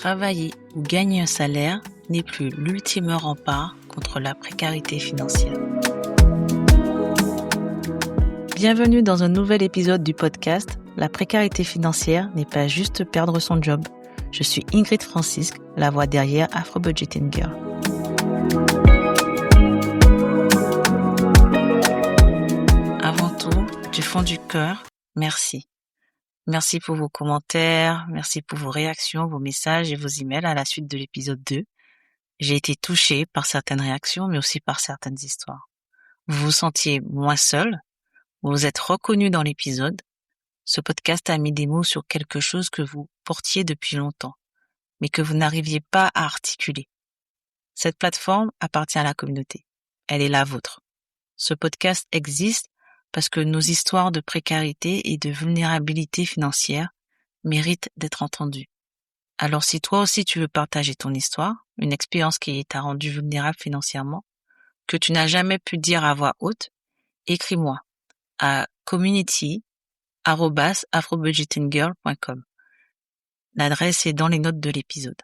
travailler ou gagner un salaire n'est plus l'ultime rempart contre la précarité financière. Bienvenue dans un nouvel épisode du podcast « La précarité financière n'est pas juste perdre son job ». Je suis Ingrid Francisque, la voix derrière Afro Budgeting Girl. Avant tout, du fond du cœur, merci. Merci pour vos commentaires, merci pour vos réactions, vos messages et vos emails à la suite de l'épisode 2. J'ai été touchée par certaines réactions, mais aussi par certaines histoires. Vous vous sentiez moins seul, vous vous êtes reconnu dans l'épisode. Ce podcast a mis des mots sur quelque chose que vous portiez depuis longtemps, mais que vous n'arriviez pas à articuler. Cette plateforme appartient à la communauté. Elle est la vôtre. Ce podcast existe parce que nos histoires de précarité et de vulnérabilité financière méritent d'être entendues. Alors si toi aussi tu veux partager ton histoire, une expérience qui t'a rendu vulnérable financièrement, que tu n'as jamais pu dire à voix haute, écris-moi à community@afrobudgetinggirl.com. L'adresse est dans les notes de l'épisode.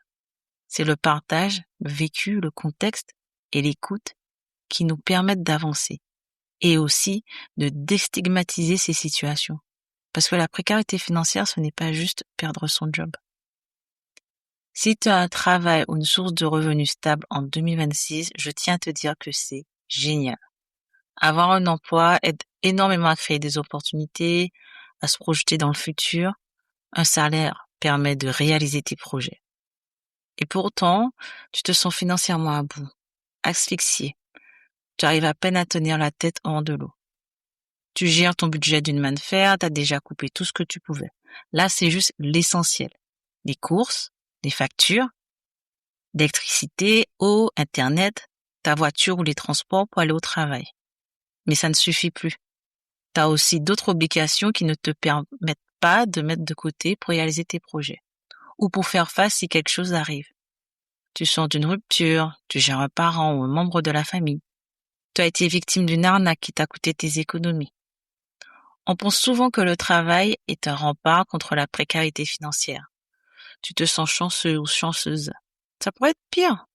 C'est le partage, le vécu, le contexte et l'écoute qui nous permettent d'avancer et aussi de déstigmatiser ces situations. Parce que la précarité financière, ce n'est pas juste perdre son job. Si tu as un travail ou une source de revenus stable en 2026, je tiens à te dire que c'est génial. Avoir un emploi aide énormément à créer des opportunités, à se projeter dans le futur. Un salaire permet de réaliser tes projets. Et pourtant, tu te sens financièrement à bout, asphyxié. Tu arrives à peine à tenir la tête hors de l'eau. Tu gères ton budget d'une main de fer, tu as déjà coupé tout ce que tu pouvais. Là, c'est juste l'essentiel. Les courses, les factures, l'électricité, eau, internet, ta voiture ou les transports pour aller au travail. Mais ça ne suffit plus. Tu as aussi d'autres obligations qui ne te permettent pas de mettre de côté pour réaliser tes projets ou pour faire face si quelque chose arrive. Tu sors d'une rupture, tu gères un parent ou un membre de la famille. Tu as été victime d'une arnaque qui t'a coûté tes économies. On pense souvent que le travail est un rempart contre la précarité financière. Tu te sens chanceux ou chanceuse. Ça pourrait être pire.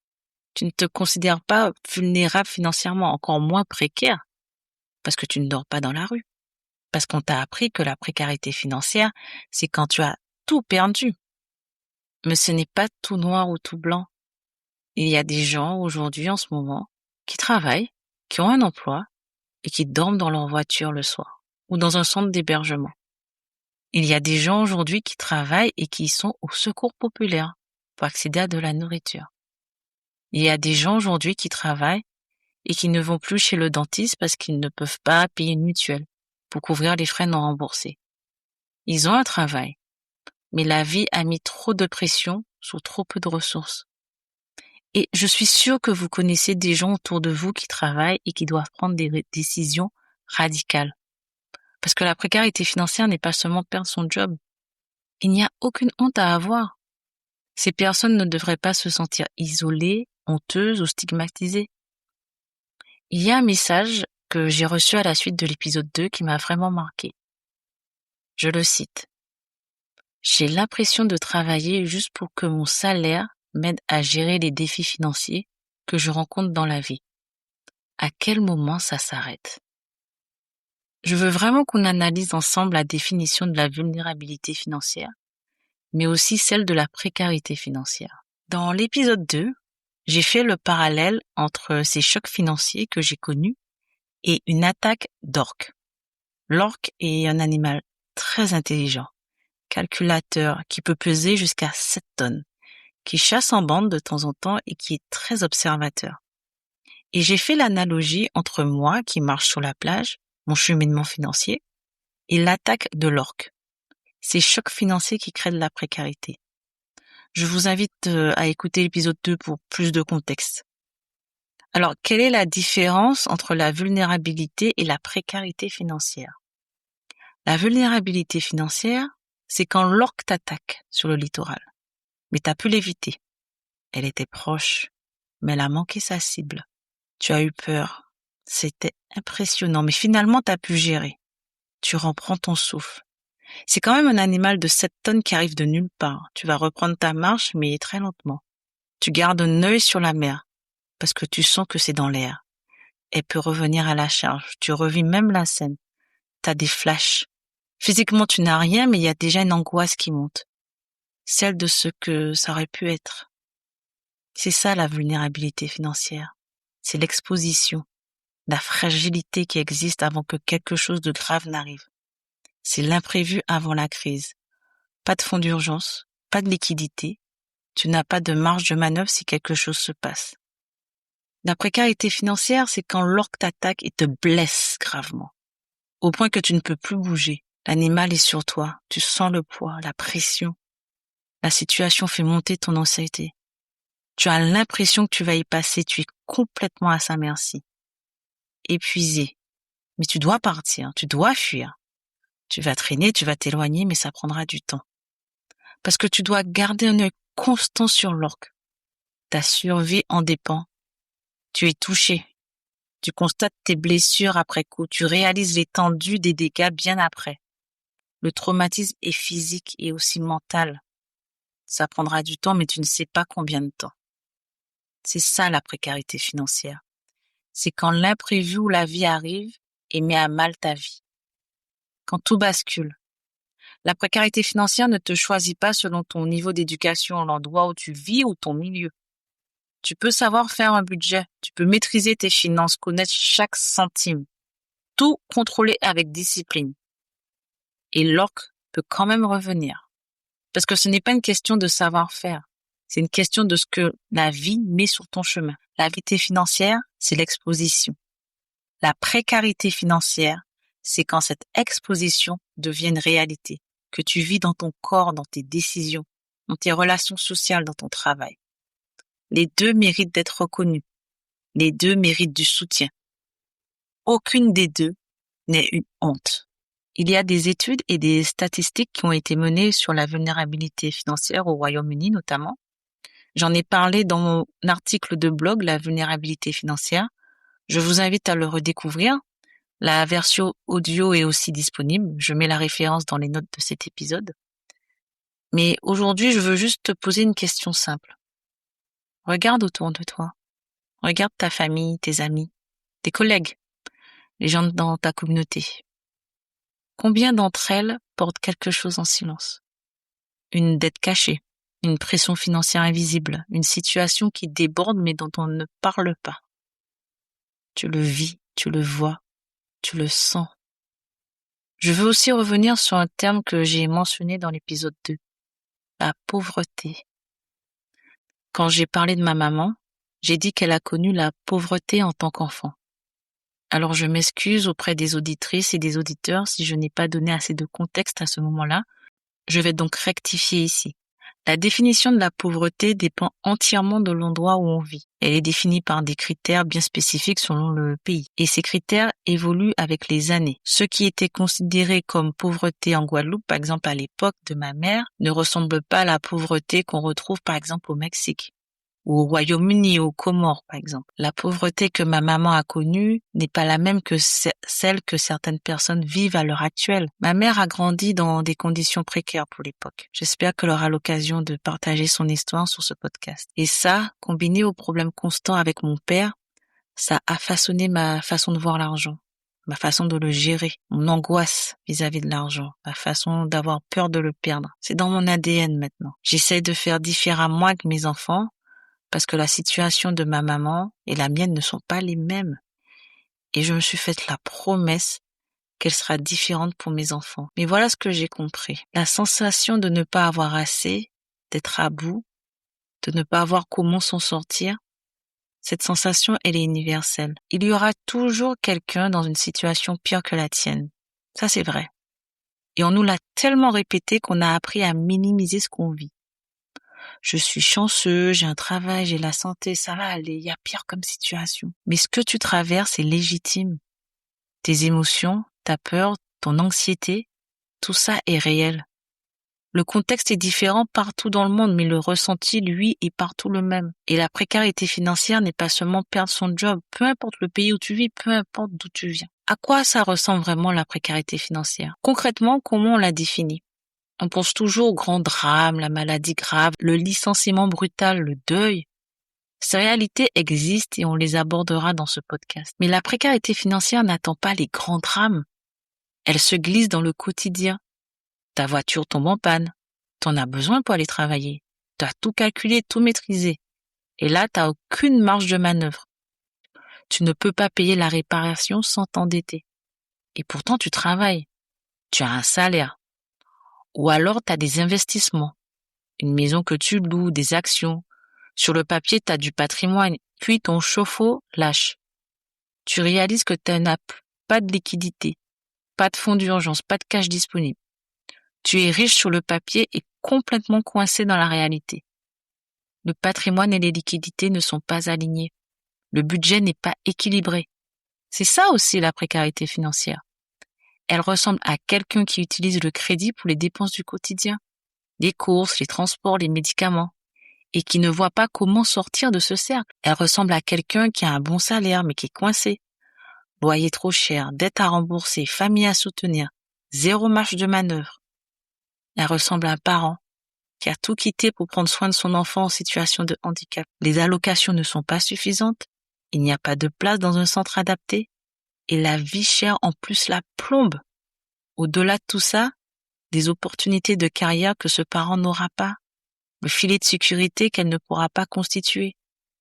Tu ne te considères pas vulnérable financièrement, encore moins précaire, parce que tu ne dors pas dans la rue. Parce qu'on t'a appris que la précarité financière, c'est quand tu as tout perdu. Mais ce n'est pas tout noir ou tout blanc. Il y a des gens aujourd'hui, en ce moment, qui travaillent, qui ont un emploi et qui dorment dans leur voiture le soir ou dans un centre d'hébergement. Il y a des gens aujourd'hui qui travaillent et qui sont au secours populaire pour accéder à de la nourriture. Il y a des gens aujourd'hui qui travaillent et qui ne vont plus chez le dentiste parce qu'ils ne peuvent pas payer une mutuelle pour couvrir les frais non remboursés. Ils ont un travail, mais la vie a mis trop de pression sur trop peu de ressources. Et je suis sûre que vous connaissez des gens autour de vous qui travaillent et qui doivent prendre des décisions radicales. Parce que la précarité financière n'est pas seulement perdre son job. Il n'y a aucune honte à avoir. Ces personnes ne devraient pas se sentir isolées, honteuses ou stigmatisées. Il y a un message que j'ai reçu à la suite de l'épisode 2 qui m'a vraiment marqué. Je le cite. « J'ai l'impression de travailler juste pour que mon salaire m'aide à gérer les défis financiers que je rencontre dans la vie. À quel moment ça s'arrête ?» Je veux vraiment qu'on analyse ensemble la définition de la vulnérabilité financière, mais aussi celle de la précarité financière. Dans l'épisode 2, j'ai fait le parallèle entre ces chocs financiers que j'ai connus et une attaque d'orque. L'orque est un animal très intelligent, calculateur, qui peut peser jusqu'à 7 tonnes, qui chasse en bande de temps en temps et qui est très observateur. Et j'ai fait l'analogie entre moi qui marche sur la plage, mon cheminement financier, et l'attaque de l'orque. Ces chocs financiers qui créent de la précarité. Je vous invite à écouter l'épisode 2 pour plus de contexte. Alors, quelle est la différence entre la vulnérabilité et la précarité financière? La vulnérabilité financière, c'est quand l'orque t'attaque sur le littoral. Mais t'as pu l'éviter. Elle était proche, mais elle a manqué sa cible. Tu as eu peur. C'était impressionnant, mais finalement t'as pu gérer. Tu reprends ton souffle. C'est quand même un animal de 7 tonnes qui arrive de nulle part. Tu vas reprendre ta marche, mais très lentement. Tu gardes un œil sur la mer, parce que tu sens que c'est dans l'air. Elle peut revenir à la charge. Tu revis même la scène. T'as des flashs. Physiquement, tu n'as rien, mais il y a déjà une angoisse qui monte. Celle de ce que ça aurait pu être. C'est ça la vulnérabilité financière. C'est l'exposition, la fragilité qui existe avant que quelque chose de grave n'arrive. C'est l'imprévu avant la crise. Pas de fonds d'urgence, pas de liquidité. Tu n'as pas de marge de manœuvre si quelque chose se passe. La précarité financière, c'est quand l'orque t'attaque et te blesse gravement, au point que tu ne peux plus bouger. L'animal est sur toi, tu sens le poids, la pression. La situation fait monter ton anxiété. Tu as l'impression que tu vas y passer, tu es complètement à sa merci. Épuisé. Mais tu dois partir, tu dois fuir. Tu vas traîner, tu vas t'éloigner, mais ça prendra du temps. Parce que tu dois garder un œil constant sur l'orque. Ta survie en dépend. Tu es touché. Tu constates tes blessures après coup. Tu réalises l'étendue des dégâts bien après. Le traumatisme est physique et aussi mental. Ça prendra du temps, mais tu ne sais pas combien de temps. C'est ça la précarité financière. C'est quand l'imprévu ou la vie arrive et met à mal ta vie. Quand tout bascule. La précarité financière ne te choisit pas selon ton niveau d'éducation, l'endroit où tu vis ou ton milieu. Tu peux savoir faire un budget, tu peux maîtriser tes finances, connaître chaque centime, tout contrôler avec discipline. Et l'orque peut quand même revenir. Parce que ce n'est pas une question de savoir-faire, c'est une question de ce que la vie met sur ton chemin. La vitalité financière, c'est l'exposition. La précarité financière, c'est quand cette exposition devient une réalité, que tu vis dans ton corps, dans tes décisions, dans tes relations sociales, dans ton travail. Les deux méritent d'être reconnus. Les deux méritent du soutien. Aucune des deux n'est une honte. Il y a des études et des statistiques qui ont été menées sur la vulnérabilité financière au Royaume-Uni notamment. J'en ai parlé dans mon article de blog, La vulnérabilité financière. Je vous invite à le redécouvrir. La version audio est aussi disponible. Je mets la référence dans les notes de cet épisode. Mais aujourd'hui, je veux juste te poser une question simple. Regarde autour de toi. Regarde ta famille, tes amis, tes collègues, les gens dans ta communauté. Combien d'entre elles portent quelque chose en silence? Une dette cachée, une pression financière invisible, une situation qui déborde mais dont on ne parle pas. Tu le vis, tu le vois, tu le sens. Je veux aussi revenir sur un terme que j'ai mentionné dans l'épisode 2, la pauvreté. Quand j'ai parlé de ma maman, j'ai dit qu'elle a connu la pauvreté en tant qu'enfant. Alors je m'excuse auprès des auditrices et des auditeurs si je n'ai pas donné assez de contexte à ce moment-là. Je vais donc rectifier ici. La définition de la pauvreté dépend entièrement de l'endroit où on vit. Elle est définie par des critères bien spécifiques selon le pays. Et ces critères évoluent avec les années. Ce qui était considéré comme pauvreté en Guadeloupe, par exemple à l'époque de ma mère, ne ressemble pas à la pauvreté qu'on retrouve par exemple au Mexique, ou au Royaume-Uni, aux Comores, par exemple. La pauvreté que ma maman a connue n'est pas la même que celle que certaines personnes vivent à l'heure actuelle. Ma mère a grandi dans des conditions précaires pour l'époque. J'espère qu'elle aura l'occasion de partager son histoire sur ce podcast. Et ça, combiné aux problèmes constants avec mon père, ça a façonné ma façon de voir l'argent, ma façon de le gérer, mon angoisse vis-à-vis de l'argent, ma façon d'avoir peur de le perdre. C'est dans mon ADN maintenant. J'essaie de faire différemment avec mes enfants, parce que la situation de ma maman et la mienne ne sont pas les mêmes. Et je me suis faite la promesse qu'elle sera différente pour mes enfants. Mais voilà ce que j'ai compris. La sensation de ne pas avoir assez, d'être à bout, de ne pas avoir comment s'en sortir, cette sensation, elle est universelle. Il y aura toujours quelqu'un dans une situation pire que la tienne. Ça, c'est vrai. Et on nous l'a tellement répété qu'on a appris à minimiser ce qu'on vit. Je suis chanceux, j'ai un travail, j'ai la santé, ça va aller, il y a pire comme situation. Mais ce que tu traverses est légitime. Tes émotions, ta peur, ton anxiété, tout ça est réel. Le contexte est différent partout dans le monde, mais le ressenti, lui, est partout le même. Et la précarité financière n'est pas seulement perdre son job, peu importe le pays où tu vis, peu importe d'où tu viens. À quoi ça ressemble vraiment la précarité financière? Concrètement, comment on la définit? On pense toujours au grand drame, la maladie grave, le licenciement brutal, le deuil. Ces réalités existent et on les abordera dans ce podcast. Mais la précarité financière n'attend pas les grands drames. Elle se glisse dans le quotidien. Ta voiture tombe en panne. T'en as besoin pour aller travailler. T'as tout calculé, tout maîtrisé. Et là, t'as aucune marge de manœuvre. Tu ne peux pas payer la réparation sans t'endetter. Et pourtant, tu travailles. Tu as un salaire. Ou alors, t'as des investissements. Une maison que tu loues, des actions. Sur le papier, t'as du patrimoine. Puis ton chauffe-eau lâche. Tu réalises que tu n'as pas de liquidité, pas de fonds d'urgence, pas de cash disponible. Tu es riche sur le papier et complètement coincé dans la réalité. Le patrimoine et les liquidités ne sont pas alignés. Le budget n'est pas équilibré. C'est ça aussi la précarité financière. Elle ressemble à quelqu'un qui utilise le crédit pour les dépenses du quotidien, les courses, les transports, les médicaments, et qui ne voit pas comment sortir de ce cercle. Elle ressemble à quelqu'un qui a un bon salaire mais qui est coincé. Loyer trop cher, dette à rembourser, famille à soutenir, zéro marge de manœuvre. Elle ressemble à un parent qui a tout quitté pour prendre soin de son enfant en situation de handicap. Les allocations ne sont pas suffisantes, il n'y a pas de place dans un centre adapté, et la vie chère en plus la plombe. Au-delà de tout ça, des opportunités de carrière que ce parent n'aura pas, le filet de sécurité qu'elle ne pourra pas constituer,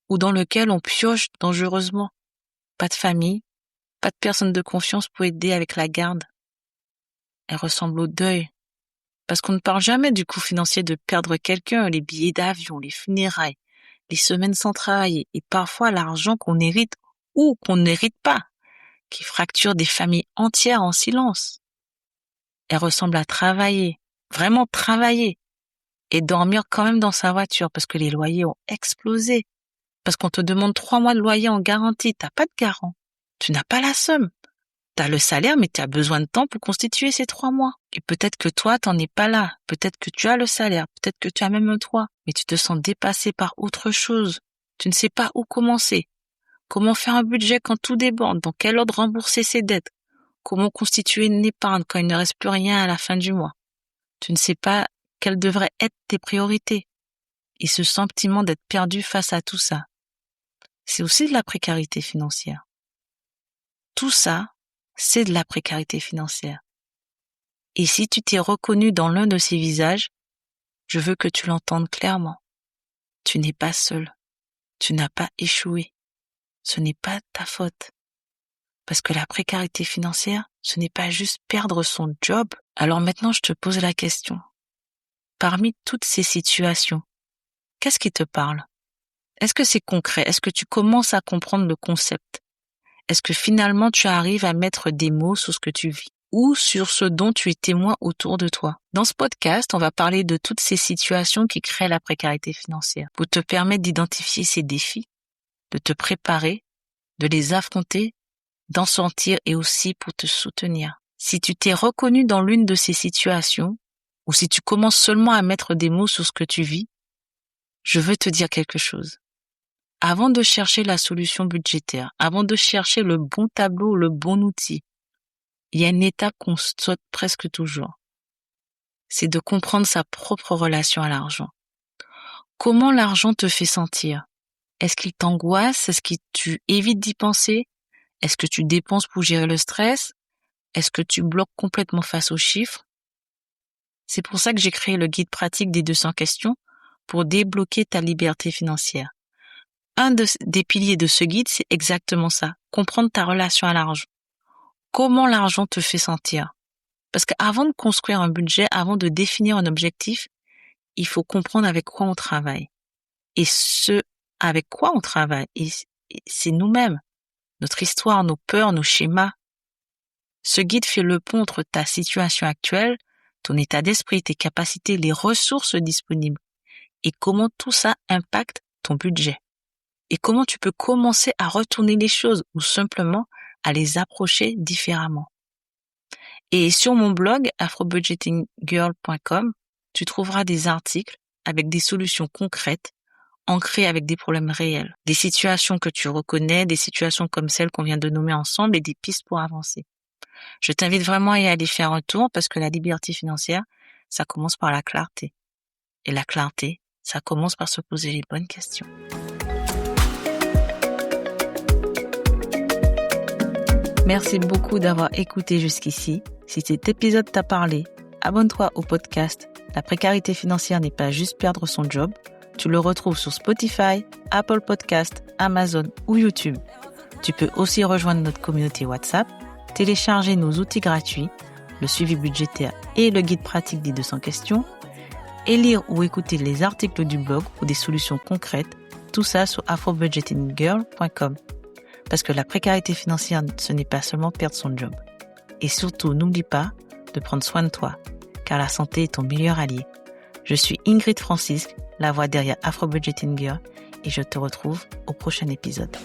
ou dans lequel on pioche dangereusement. Pas de famille, pas de personne de confiance pour aider avec la garde. Elle ressemble au deuil. Parce qu'on ne parle jamais du coût financier de perdre quelqu'un, les billets d'avion, les funérailles, les semaines sans travailler et parfois l'argent qu'on hérite ou qu'on n'hérite pas, qui fracture des familles entières en silence. Elle ressemble à travailler, vraiment travailler, et dormir quand même dans sa voiture parce que les loyers ont explosé, parce qu'on te demande 3 mois de loyer en garantie, t'as pas de garant, tu n'as pas la somme. T'as le salaire, mais tu as besoin de temps pour constituer ces 3 mois. Et peut-être que toi, t'en es pas là. Peut-être que tu as le salaire. Peut-être que tu as même un toit. Mais tu te sens dépassé par autre chose. Tu ne sais pas où commencer. Comment faire un budget quand tout déborde? Dans quel ordre rembourser ses dettes? Comment constituer une épargne quand il ne reste plus rien à la fin du mois? Tu ne sais pas quelles devraient être tes priorités. Et ce sentiment d'être perdu face à tout ça, c'est aussi de la précarité financière. Tout ça, c'est de la précarité financière. Et si tu t'es reconnu dans l'un de ces visages, je veux que tu l'entendes clairement. Tu n'es pas seul. Tu n'as pas échoué. Ce n'est pas ta faute. Parce que la précarité financière, ce n'est pas juste perdre son job. Alors maintenant, je te pose la question. Parmi toutes ces situations, qu'est-ce qui te parle? Est-ce que c'est concret? Est-ce que tu commences à comprendre le concept? Est-ce que finalement tu arrives à mettre des mots sur ce que tu vis ou sur ce dont tu es témoin autour de toi? Dans ce podcast, on va parler de toutes ces situations qui créent la précarité financière pour te permettre d'identifier ces défis, de te préparer, de les affronter, d'en sortir et aussi pour te soutenir. Si tu t'es reconnu dans l'une de ces situations ou si tu commences seulement à mettre des mots sur ce que tu vis, je veux te dire quelque chose. Avant de chercher la solution budgétaire, avant de chercher le bon tableau, le bon outil, il y a une étape qu'on saute presque toujours. C'est de comprendre sa propre relation à l'argent. Comment l'argent te fait sentir? Est-ce qu'il t'angoisse? Est-ce que tu évites d'y penser? Est-ce que tu dépenses pour gérer le stress? Est-ce que tu bloques complètement face aux chiffres? C'est pour ça que j'ai créé le guide pratique des 200 questions pour débloquer ta liberté financière. Un des piliers de ce guide, c'est exactement ça, comprendre ta relation à l'argent. Comment l'argent te fait sentir? Parce qu'avant de construire un budget, avant de définir un objectif, il faut comprendre avec quoi on travaille. Et ce avec quoi on travaille, et c'est nous-mêmes, notre histoire, nos peurs, nos schémas. Ce guide fait le pont entre ta situation actuelle, ton état d'esprit, tes capacités, les ressources disponibles, et comment tout ça impacte ton budget. Et comment tu peux commencer à retourner les choses ou simplement à les approcher différemment. Et sur mon blog afrobudgetinggirl.com, tu trouveras des articles avec des solutions concrètes, ancrées avec des problèmes réels, des situations que tu reconnais, des situations comme celles qu'on vient de nommer ensemble et des pistes pour avancer. Je t'invite vraiment à y aller faire un tour parce que la liberté financière, ça commence par la clarté. Et la clarté, ça commence par se poser les bonnes questions. Merci beaucoup d'avoir écouté jusqu'ici. Si cet épisode t'a parlé, abonne-toi au podcast La précarité financière n'est pas juste perdre son job. Tu le retrouves sur Spotify, Apple Podcasts, Amazon ou YouTube. Tu peux aussi rejoindre notre communauté WhatsApp, télécharger nos outils gratuits, le suivi budgétaire et le guide pratique des 200 questions, et lire ou écouter les articles du blog ou des solutions concrètes, tout ça sur afrobudgetinggirl.com. Parce que la précarité financière, ce n'est pas seulement perdre son job. Et surtout, n'oublie pas de prendre soin de toi, car la santé est ton meilleur allié. Je suis Ingrid Francisque, la voix derrière Afro Budgeting Girl, et je te retrouve au prochain épisode.